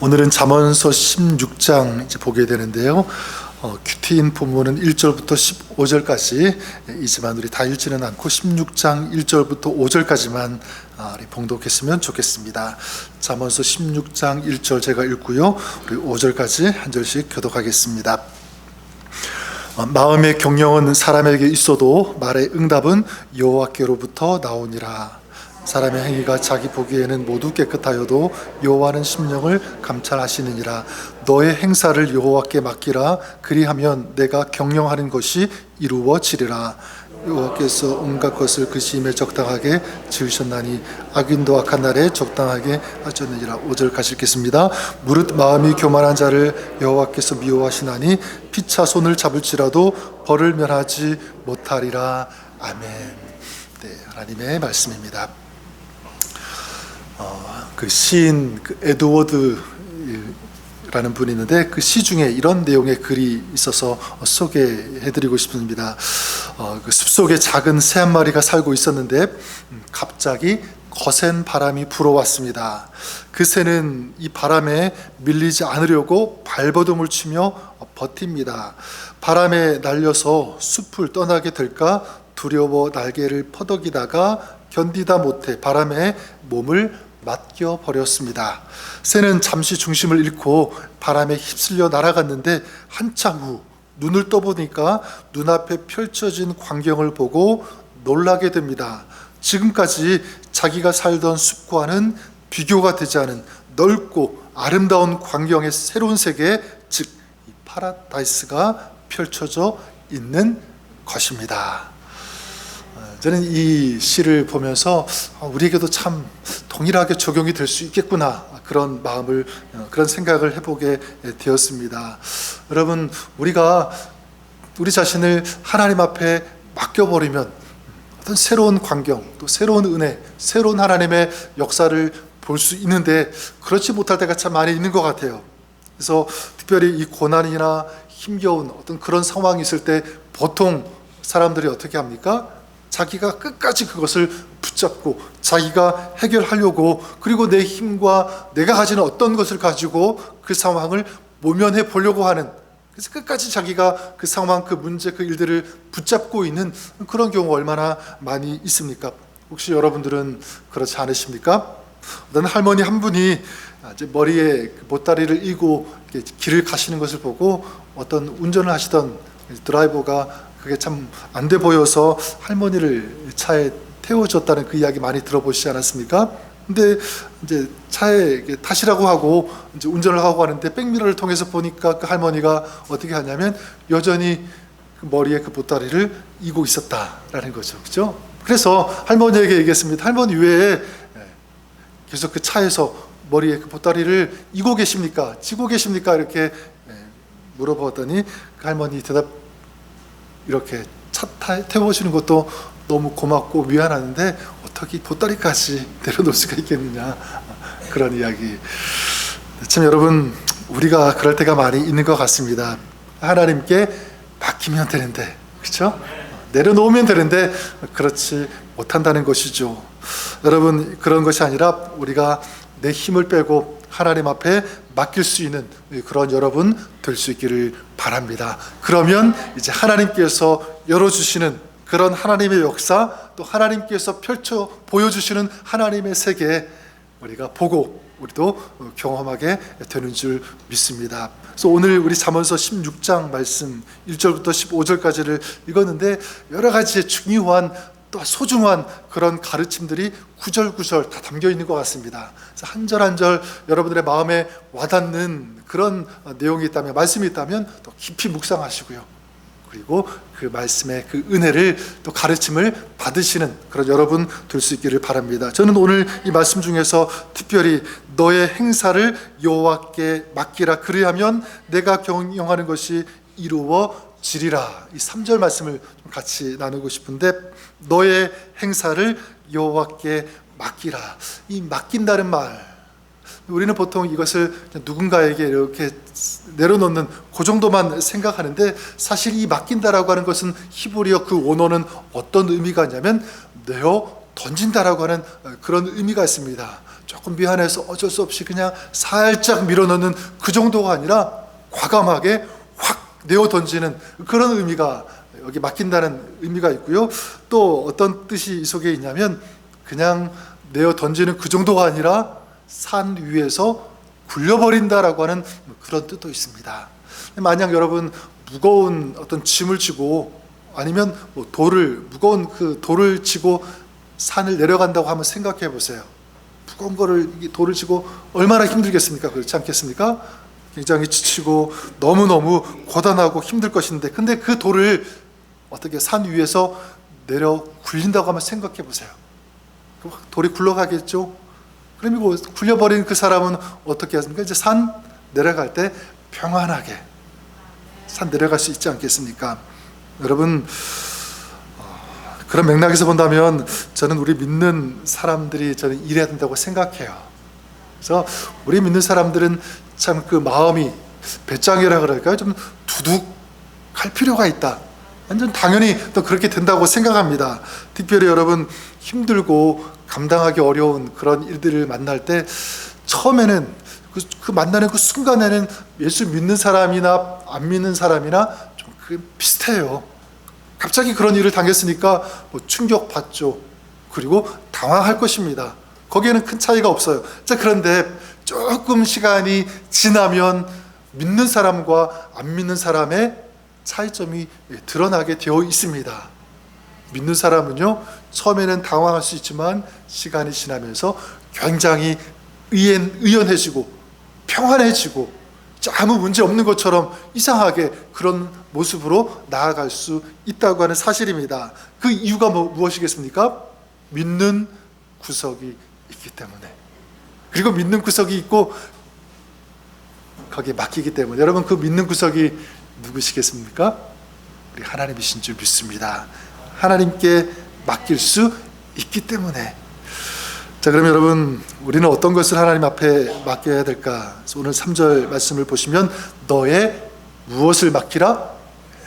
오늘은 잠언서 16장 이제 보게 되는데요. 큐티인 본문은 1절부터 15절까지 이지만 우리 다 읽지는 않고 16장 1절부터 5절까지만 우리 봉독했으면 좋겠습니다. 잠언서 16장 1절 제가 읽고요. 우리 5절까지 한 절씩 교독하겠습니다. 마음의 경영은 사람에게 있어도 말의 응답은 여호와께로부터 나오니라. 사람의 행위가 자기 보기에는 모두 깨끗하여도 여호와는 심령을 감찰하시느니라. 너의 행사를 여호와께 맡기라. 그리하면 내가 경영하는 것이 이루어지리라. 여호와께서 온갖 것을 그 시임에 적당하게 지으셨나니 악인도 악한 날에 적당하게 하셨느니라. 5절까지 읽겠습니다. 무릇 마음이 교만한 자를 여호와께서 미워하시나니 피차 손을 잡을지라도 벌을 면하지 못하리라. 아멘. 네, 하나님의 말씀입니다. 그 시인 에드워드라는 분이 있는데 그 시 중에 이런 내용의 글이 있어서 소개해드리고 싶습니다. 그 숲속에 작은 새 한 마리가 살고 있었는데 갑자기 거센 바람이 불어왔습니다. 그 새는 이 바람에 밀리지 않으려고 발버둥을 치며 버팁니다. 바람에 날려서 숲을 떠나게 될까 두려워 날개를 퍼덕이다가 견디다 못해 바람에 몸을 맡겨 버렸습니다. 새는 잠시 중심을 잃고 바람에 휩쓸려 날아갔는데 한참 후 눈을 떠보니까 눈앞에 펼쳐진 광경을 보고 놀라게 됩니다. 지금까지 자기가 살던 숲과는 비교가 되지 않은 넓고 아름다운 광경의 새로운 세계, 즉 파라다이스가 펼쳐져 있는 것입니다. 저는 이 시를 보면서 우리에게도 참 동일하게 적용이 될 수 있겠구나, 그런 마음을, 그런 생각을 해보게 되었습니다. 여러분, 우리가 우리 자신을 하나님 앞에 맡겨버리면 어떤 새로운 광경, 또 새로운 은혜, 새로운 하나님의 역사를 볼 수 있는데 그렇지 못할 때가 참 많이 있는 것 같아요. 그래서 특별히 이 고난이나 힘겨운 어떤 그런 상황이 있을 때 보통 사람들이 어떻게 합니까? 자기가 끝까지 그것을 붙잡고 자기가 해결하려고, 그리고 내 힘과 내가 가지는 어떤 것을 가지고 그 상황을 모면해 보려고 하는, 그래서 끝까지 자기가 그 상황, 그 문제, 그 일들을 붙잡고 있는 그런 경우가 얼마나 많이 있습니까? 혹시 여러분들은 그렇지 않으십니까? 어떤 할머니 한 분이 이제 머리에 보따리를 이고 길을 가시는 것을 보고 어떤 운전을 하시던 드라이버가 그게 참 안 돼 보여서 할머니를 차에 태워줬다는 그 이야기 많이 들어보시지 않았습니까? 근데 이제 차에 타시라고 하고 이제 운전을 하고 가는데 백미러를 통해서 보니까 그 할머니가 어떻게 하냐면 여전히 그 머리에 그 보따리를 이고 있었다라는 거죠. 그죠? 그래서 할머니에게 얘기했습니다. 할머니 왜 계속 그 차에서 머리에 그 보따리를 이고 계십니까? 지고 계십니까? 이렇게 물어보더니 그 할머니 대답, 이렇게 차 태워주는 것도 너무 고맙고 미안한데 어떻게 보따리까지 내려놓을 수가 있겠느냐, 그런 이야기. 참 여러분, 우리가 그럴 때가 많이 있는 것 같습니다. 하나님께 맡기면 되는데, 그렇죠? 내려놓으면 되는데 그렇지 못한다는 것이죠. 여러분, 그런 것이 아니라 우리가 내 힘을 빼고 하나님 앞에 맡길 수 있는 그런 여러분 될 수 있기를 바랍니다. 그러면 이제 하나님께서 열어주시는 그런 하나님의 역사, 또 하나님께서 펼쳐 보여주시는 하나님의 세계 우리가 보고 우리도 경험하게 되는 줄 믿습니다. 그래서 오늘 우리 잠언서 16장 말씀 1절부터 15절까지를 읽었는데 여러 가지의 중요한 또 소중한 그런 가르침들이 구절구절 다 담겨 있는 것 같습니다. 그래서 한 절 한 절 여러분들의 마음에 와닿는 그런 내용이 있다면, 말씀이 있다면 또 깊이 묵상하시고요. 그리고 그 말씀의 그 은혜를 또 가르침을 받으시는 그런 여러분 될 수 있기를 바랍니다. 저는 오늘 이 말씀 중에서 특별히 너의 행사를 여호와께 맡기라. 그리하면 내가 경영하는 것이 이루어지리라, 이 3절 말씀을 좀 같이 나누고 싶은데, 너의 행사를 여호와께 맡기라. 이 맡긴다는 말, 우리는 보통 이것을 누군가에게 이렇게 내려놓는 그 정도만 생각하는데, 사실 이 맡긴다라고 하는 것은 히브리어 그 원어는 어떤 의미가 있냐면 내어 던진다라고 하는 그런 의미가 있습니다. 조금 미안해서 어쩔 수 없이 그냥 살짝 밀어넣는 그 정도가 아니라 과감하게 확 내어 던지는 그런 의미가 여기 맡긴다는 의미가 있고요. 또 어떤 뜻이 이 속에 있냐면 그냥 내어 던지는 그 정도가 아니라 산 위에서 굴려버린다라고 하는 그런 뜻도 있습니다. 만약 여러분 무거운 어떤 짐을 지고 아니면 무거운 그 돌을 지고 산을 내려간다고 한번 생각해 보세요. 무거운 거를 돌을 지고 얼마나 힘들겠습니까? 그렇지 않겠습니까? 굉장히 지치고 너무너무 고단하고 힘들 것인데, 근데 그 돌을 어떻게 산 위에서 내려 굴린다고 하면 생각해 보세요. 돌이 굴러가겠죠? 그리고 굴려버린 그 사람은 어떻게 하십니까? 이제 산 내려갈 때 평안하게 산 내려갈 수 있지 않겠습니까? 여러분, 그런 맥락에서 본다면 저는 우리 믿는 사람들이 저는 이래야 된다고 생각해요. 그래서 우리 믿는 사람들은 참 그 마음이 배짱이라 그럴까요? 좀 두둑할 필요가 있다. 완전 당연히 또 그렇게 된다고 생각합니다. 특별히 여러분 힘들고 감당하기 어려운 그런 일들을 만날 때 처음에는 그 만나는 그 순간에는 예수 믿는 사람이나 안 믿는 사람이나 좀 비슷해요. 갑자기 그런 일을 당했으니까 충격받죠. 그리고 당황할 것입니다. 거기에는 큰 차이가 없어요. 자, 그런데 조금 시간이 지나면 믿는 사람과 안 믿는 사람의 차이점이 드러나게 되어 있습니다. 믿는 사람은요, 처음에는 당황할 수 있지만 시간이 지나면서 굉장히 의연해지고 평안해지고 아무 문제 없는 것처럼 이상하게 그런 모습으로 나아갈 수 있다고 하는 사실입니다. 그 이유가 무엇이겠습니까? 믿는 구석이 있기 때문에. 그리고 믿는 구석이 있고 거기에 맡기기 때문에. 여러분, 그 믿는 구석이 누구시겠습니까? 우리 하나님이신 줄 믿습니다. 하나님께 맡길 수 있기 때문에. 자, 그러면 여러분, 우리는 어떤 것을 하나님 앞에 맡겨야 될까? 그래서 오늘 3절 말씀을 보시면 너의 무엇을 맡기라?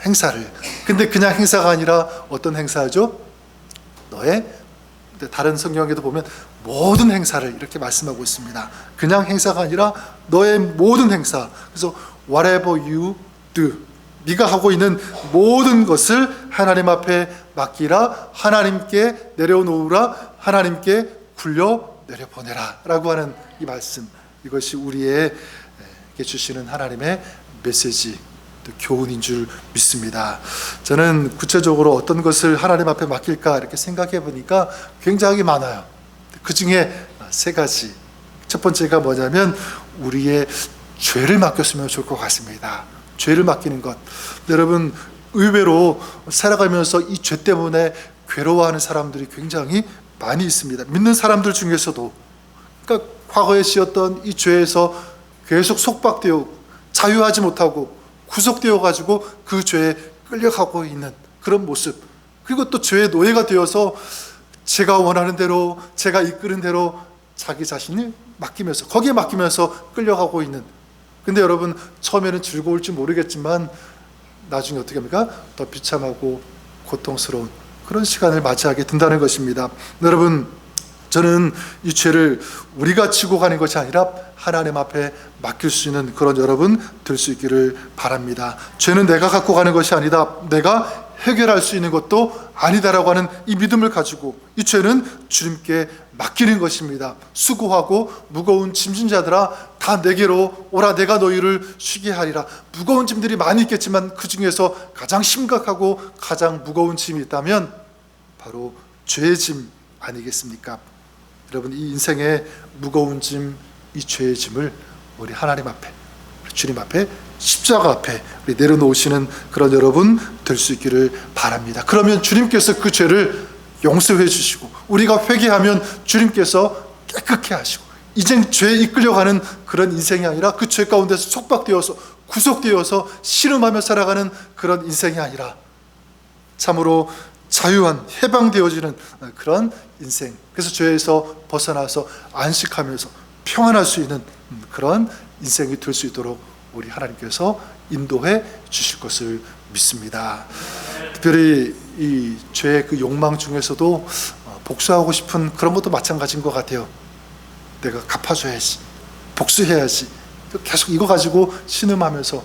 행사를. 근데 그냥 행사가 아니라 어떤 행사죠? 너의, 다른 성경에도 보면 모든 행사를 이렇게 말씀하고 있습니다. 그냥 행사가 아니라 너의 모든 행사. 그래서 whatever you do, 네가 하고 있는 모든 것을 하나님 앞에 맡기라, 하나님께 내려놓으라, 하나님께 굴려 내려보내라 라고 하는 이 말씀, 이것이 우리에게 주시는 하나님의 메시지, 또 교훈인 줄 믿습니다. 저는 구체적으로 어떤 것을 하나님 앞에 맡길까 이렇게 생각해 보니까 굉장히 많아요. 그 중에 3가지. 첫 번째가 뭐냐면 우리의 죄를 맡겼으면 좋을 것 같습니다. 죄를 맡기는 것. 여러분, 의외로 살아가면서 이 죄 때문에 괴로워하는 사람들이 굉장히 많이 있습니다. 믿는 사람들 중에서도. 그러니까 과거에 지었던 이 죄에서 계속 속박되어 자유하지 못하고 구속되어 가지고 그 죄에 끌려가고 있는 그런 모습. 그리고 또 죄의 노예가 되어서 제가 원하는 대로, 제가 이끄는 대로 자기 자신을 맡기면서, 거기에 맡기면서 끌려가고 있는. 근데 여러분, 처음에는 즐거울지 모르겠지만 나중에 어떻게 합니까? 더 비참하고 고통스러운 그런 시간을 맞이하게 된다는 것입니다. 여러분, 저는 이 죄를 우리가 지고 가는 것이 아니라 하나님 앞에 맡길 수 있는 그런 여러분 될 수 있기를 바랍니다. 죄는 내가 갖고 가는 것이 아니다, 내가 해결할 수 있는 것도 아니다라고 하는 이 믿음을 가지고 이 죄는 주님께 맡기는 것입니다. 수고하고 무거운 짐진 자들아 다 내게로 오라, 내가 너희를 쉬게 하리라. 무거운 짐들이 많이 있겠지만 그 중에서 가장 심각하고 가장 무거운 짐이 있다면 바로 죄의 짐 아니겠습니까? 여러분, 이 인생의 무거운 짐, 이 죄의 짐을 우리 하나님 앞에, 우리 주님 앞에, 십자가 앞에 우리 내려놓으시는 그런 여러분 될 수 있기를 바랍니다. 그러면 주님께서 그 죄를 용서해 주시고 우리가 회개하면 주님께서 깨끗게 하시고 이젠 죄에 이끌려가는 그런 인생이 아니라 그 죄 가운데서 속박되어서 구속되어서 신음하며 살아가는 그런 인생이 아니라 참으로 자유한, 해방되어지는 그런 인생. 그래서 죄에서 벗어나서 안식하면서 평안할 수 있는 그런 인생이 될 수 있도록 우리 하나님께서 인도해 주실 것을 믿습니다. 특별히 이 죄의 그 욕망 중에서도 복수하고 싶은 그런 것도 마찬가지인 것 같아요. 내가 갚아줘야지, 복수해야지, 계속 이거 가지고 신음하면서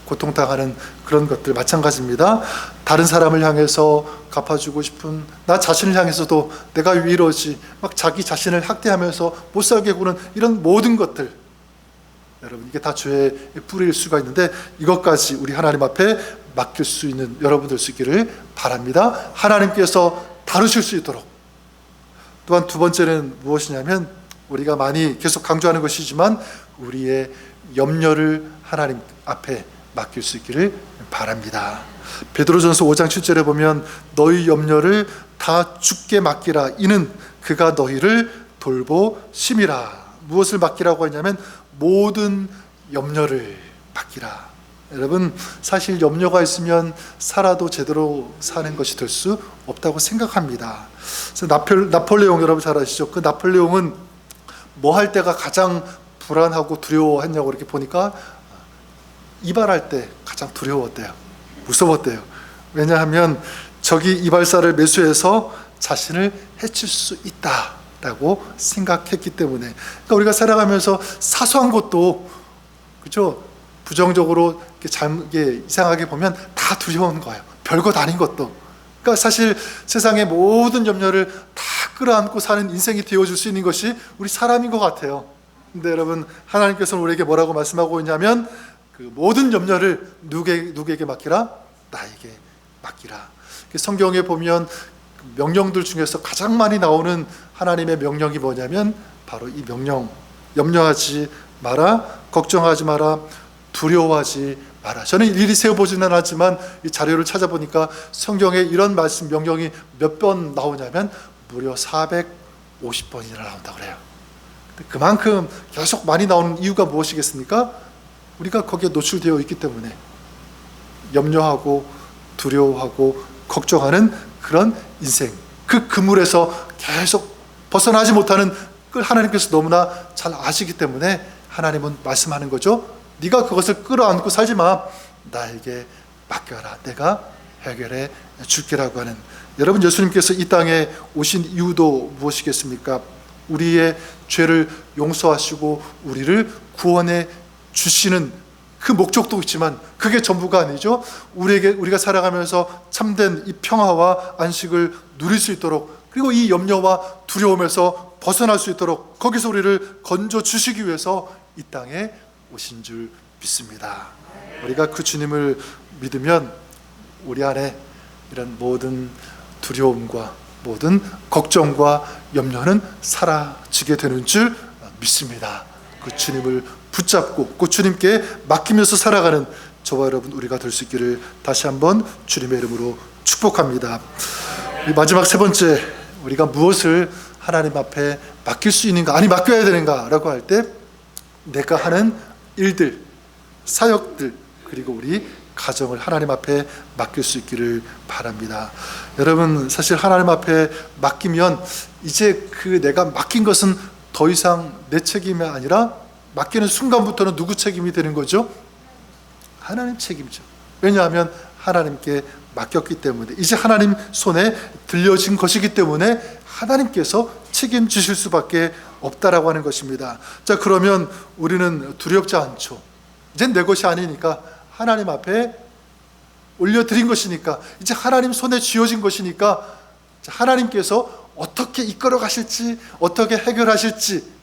고통당하는 그런 것들 마찬가지입니다. 다른 사람을 향해서 갚아주고 싶은 나 자신을 향해서도 내가 왜 이러지, 막 자기 자신을 학대하면서 못 살게 구는 이런 모든 것들, 여러분 이게 다 죄의 뿌리일 수가 있는데 이것까지 우리 하나님 앞에 맡길 수 있는 여러분 될 수 있기를 바랍니다. 하나님께서 다루실 수 있도록. 또한 두 번째는 무엇이냐면 우리가 많이 계속 강조하는 것이지만 우리의 염려를 하나님 앞에 맡길 수 있기를 바랍니다. 베드로전서 5장 7절에 보면 너희 염려를 다 주께 맡기라 이는 그가 너희를 돌보심이라. 무엇을 맡기라고 하냐면 모든 염려를 맡기라. 여러분 사실 염려가 있으면 살아도 제대로 사는 것이 될 수 없다고 생각합니다. 그래서 나폴레옹 여러분 잘 아시죠? 그 나폴레옹은 뭐 할 때가 가장 불안하고 두려워했냐고 이렇게 보니까 이발할 때 가장 두려웠대요. 무서웠대요. 왜냐하면 적이 이발사를 매수해서 자신을 해칠 수 있다라고 생각했기 때문에. 그러니까 우리가 살아가면서 사소한 것도 그죠? 부정적으로 이렇게 이상하게 보면 다 두려운 거예요. 별것 아닌 것도. 그러니까 사실 세상의 모든 염려를 다 끌어안고 사는 인생이 되어줄 수 있는 것이 우리 사람인 것 같아요. 근데 여러분 하나님께서는 우리에게 뭐라고 말씀하고 있냐면 그 모든 염려를 누구에게 맡기라? 나에게 맡기라. 성경에 보면 명령들 중에서 가장 많이 나오는 하나님의 명령이 뭐냐면 바로 이 명령, 염려하지 마라, 걱정하지 마라, 두려워하지 마라. 저는 일일이 세워보지는 않았지만 이 자료를 찾아보니까 성경에 이런 말씀, 명령이 몇 번 나오냐면 무려 450번이나 나온다고 그래요. 그만큼 계속 많이 나오는 이유가 무엇이겠습니까? 우리가 거기에 노출되어 있기 때문에 염려하고 두려워하고 걱정하는 그런 인생, 그 그물에서 계속 벗어나지 못하는 걸 하나님께서 너무나 잘 아시기 때문에 하나님은 말씀하는 거죠. 네가 그것을 끌어안고 살지 마. 나에게 맡겨라. 내가 해결해 줄게라고 하는. 여러분 예수님께서 이 땅에 오신 이유도 무엇이겠습니까? 우리의 죄를 용서하시고 우리를 구원해 주시는 그 목적도 있지만 그게 전부가 아니죠. 우리가 살아가면서 참된 이 평화와 안식을 누릴 수 있도록, 그리고 이 염려와 두려움에서 벗어날 수 있도록 거기서 우리를 건져 주시기 위해서 이 땅에 오신 줄 믿습니다. 우리가 그 주님을 믿으면 우리 안에 이런 모든 두려움과 모든 걱정과 염려는 사라지게 되는 줄 믿습니다. 그 주님을 붙잡고 그 주님께 맡기면서 살아가는 저와 여러분 우리가 될 수 있기를 다시 한번 주님의 이름으로 축복합니다. 마지막 세 번째, 우리가 무엇을 하나님 앞에 맡길 수 있는가, 아니 맡겨야 되는가라고 할 때 내가 하는 일들, 사역들, 그리고 우리 가정을 하나님 앞에 맡길 수 있기를 바랍니다. 여러분 사실 하나님 앞에 맡기면 이제 그 내가 맡긴 것은 더 이상 내 책임이 아니라 맡기는 순간부터는 누구 책임이 되는 거죠? 하나님 책임이죠. 왜냐하면 하나님께 맡겼기 때문에, 이제 하나님 손에 들려진 것이기 때문에 하나님께서 책임지실 수밖에 없다라고 하는 것입니다. 자, 그러면 우리는 두렵지 않죠. 이제 내 것이 아니니까 하나님 앞에 올려드린 것이니까, 이제 하나님 손에 쥐어진 것이니까 하나님께서 어떻게 이끌어 가실지, 어떻게 해결하실지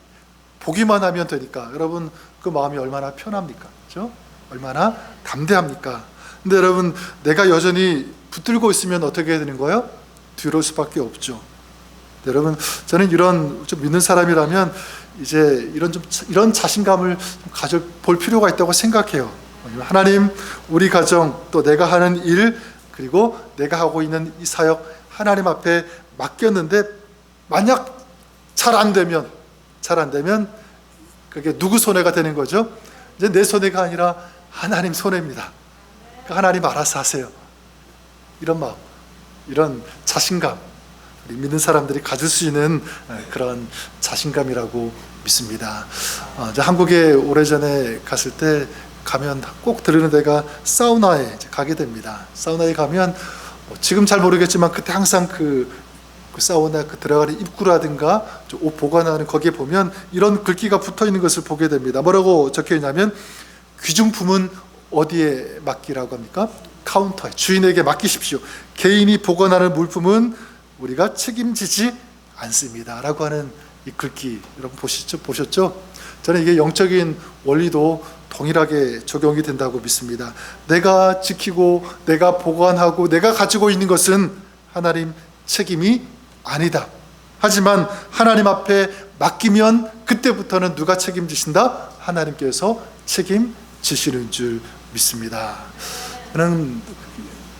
보기만 하면 되니까 여러분 그 마음이 얼마나 편합니까? 그렇죠? 얼마나 담대합니까? 근데 여러분 내가 여전히 붙들고 있으면 어떻게 해야 되는 거예요? 뒤로 수밖에 없죠. 여러분 저는 이런 좀 믿는 사람이라면 이제 이런 자신감을 가져볼 필요가 있다고 생각해요. 하나님, 우리 가정, 또 내가 하는 일, 그리고 내가 하고 있는 이 사역 하나님 앞에 맡겼는데 만약 잘 안 되면 그게 누구 손해가 되는 거죠? 이제 내 손해가 아니라 하나님 손해입니다. 그러니까 하나님 알아서 하세요. 이런 마음, 이런 자신감, 우리 믿는 사람들이 가질 수 있는 그런 자신감이라고 믿습니다. 한국에 오래전에 갔을 때 가면 꼭 들르는 데가 사우나에 가게 됩니다. 사우나에 가면 지금 잘 모르겠지만 그때 항상 그 그 사우나 그 들어가는 입구라든가 옷 보관하는 거기에 보면 이런 글귀가 붙어 있는 것을 보게 됩니다. 뭐라고 적혀 있냐면 귀중품은 어디에 맡기라고 합니까? 카운터에, 주인에게 맡기십시오. 개인이 보관하는 물품은 우리가 책임지지 않습니다 라고 하는 이 글귀, 여러분 보셨죠? 저는 이게 영적인 원리도 동일하게 적용이 된다고 믿습니다. 내가 지키고 내가 보관하고 내가 가지고 있는 것은 하나님 책임이 아니다. 하지만 하나님 앞에 맡기면 그때부터는 누가 책임지신다? 하나님께서 책임지시는 줄 믿습니다. 저는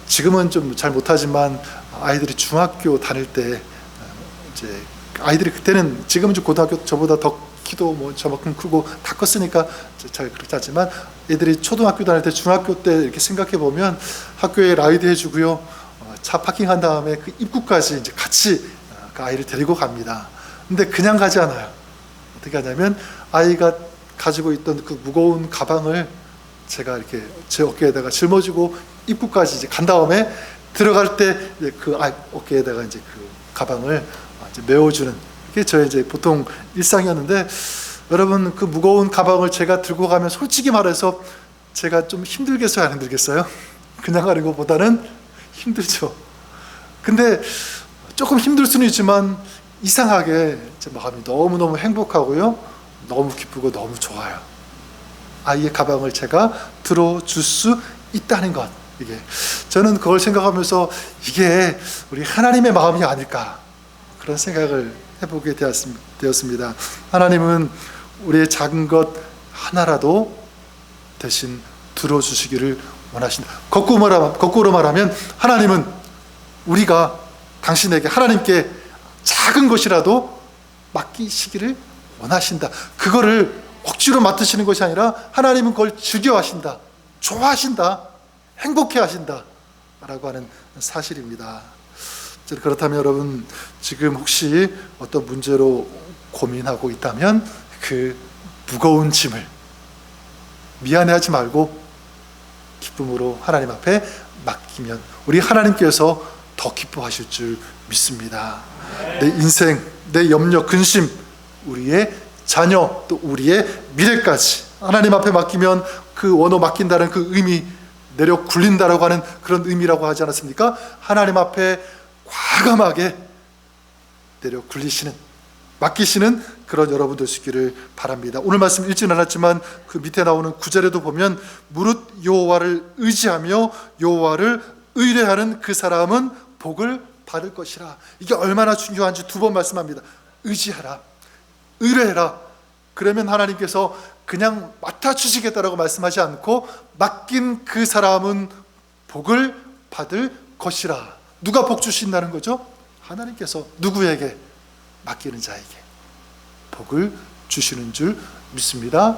지금은 좀 잘 못하지만 아이들이 중학교 다닐 때 이제 아이들이 그때는 지금은 좀 고등학교 저보다 더 키도 뭐 저만큼 크고 다 컸으니까 잘 그렇지 않지만 애들이 초등학교 다닐 때 중학교 때 이렇게 생각해 보면 학교에 라이드 해주고요, 차 파킹한 다음에 그 입구까지 이제 같이 그 아이를 데리고 갑니다. 근데 그냥 가지 않아요. 어떻게 하냐면 아이가 가지고 있던 그 무거운 가방을 제가 이렇게 제 어깨에다가 짊어지고 입구까지 이제 간 다음에 들어갈 때 그 어깨에다가 이제 그 가방을 이제 메워주는, 이게 저의 이제 보통 일상이었는데, 여러분 그 무거운 가방을 제가 들고 가면 솔직히 말해서 제가 좀 힘들겠어요, 안 힘들겠어요? 그냥 가는 것보다는 힘들죠. 근데 조금 힘들 수는 있지만 이상하게 제 마음이 너무너무 행복하고요, 너무 기쁘고 너무 좋아요. 아이의 가방을 제가 들어줄 수 있다는 것, 이게 저는 그걸 생각하면서 이게 우리 하나님의 마음이 아닐까, 그런 생각을 해보게 되었습니다. 하나님은 우리의 작은 것 하나라도 대신 들어주시기를 원하신다. 거꾸로 말하면 하나님은 우리가 당신에게, 하나님께 작은 것이라도 맡기시기를 원하신다. 그거를 억지로 맡으시는 것이 아니라 하나님은 그걸 즐겨하신다, 좋아하신다, 행복해하신다 라고 하는 사실입니다. 그렇다면 여러분, 지금 혹시 어떤 문제로 고민하고 있다면 그 무거운 짐을 미안해하지 말고 기쁨으로 하나님 앞에 맡기면 우리 하나님께서 더 기뻐하실 줄 믿습니다. 내 인생, 내 염려, 근심, 우리의 자녀, 또 우리의 미래까지 하나님 앞에 맡기면 그 원어 맡긴다는 그 의미, 내려 굴린다라고 하는 그런 의미라고 하지 않았습니까? 하나님 앞에 과감하게 내려 굴리시는, 맡기시는 그런 여러분 되시기를 바랍니다. 오늘 말씀 읽지는 않았지만 그 밑에 나오는 9절에도 보면 무릇 여호와를 의지하며 여호와를 의뢰하는 그 사람은 복을 받을 것이라. 이게 얼마나 중요한지 두 번 말씀합니다. 의지하라, 의뢰해라. 그러면 하나님께서 그냥 맡아주시겠다라고 말씀하지 않고 맡긴 그 사람은 복을 받을 것이라. 누가 복 주신다는 거죠? 하나님께서 누구에게? 맡기는 자에게 복을 주시는 줄 믿습니다.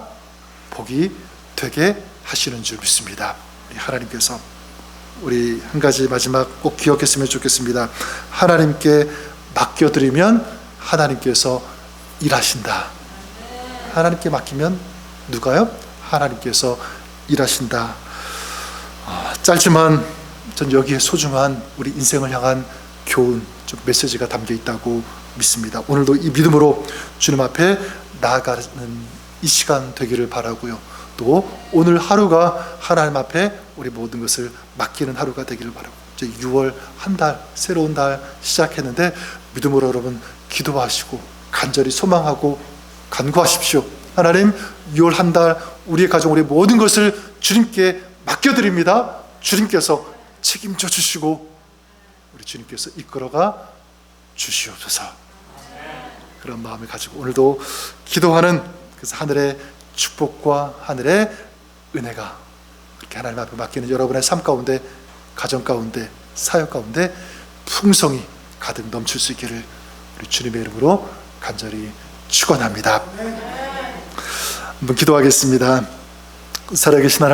복이 되게 하시는 줄 믿습니다. 우리 하나님께서 우리 한 가지 마지막 꼭 기억했으면 좋겠습니다. 하나님께 맡겨드리면 하나님께서 일하신다. 하나님께 맡기면 누가요? 하나님께서 일하신다. 짧지만 전 여기에 소중한 우리 인생을 향한 교훈, 좀 메시지가 담겨 있다고 믿습니다. 오늘도 이 믿음으로 주님 앞에 나아가는 이 시간 되기를 바라고요. 또 오늘 하루가 하나님 앞에 우리 모든 것을 맡기는 하루가 되기를 바라고, 이제 6월 한 달, 새로운 달 시작했는데 믿음으로 여러분 기도하시고 간절히 소망하고 간구하십시오. 하나님, 6월 한 달 우리의 가정, 우리의 모든 것을 주님께 맡겨드립니다. 주님께서 책임져 주시고 우리 주님께서 이끌어가 주시옵소서. 그런 마음을 가지고 오늘도 기도하는, 그래서 하늘의 축복과 하늘의 은혜가 그렇게 하나님 앞에 맡기는 여러분의 삶 가운데, 가정 가운데, 사역 가운데 풍성이 가득 넘칠 수 있기를 우리 주님의 이름으로 간절히 축원합니다. 한번 기도하겠습니다. 살아계신 하나님,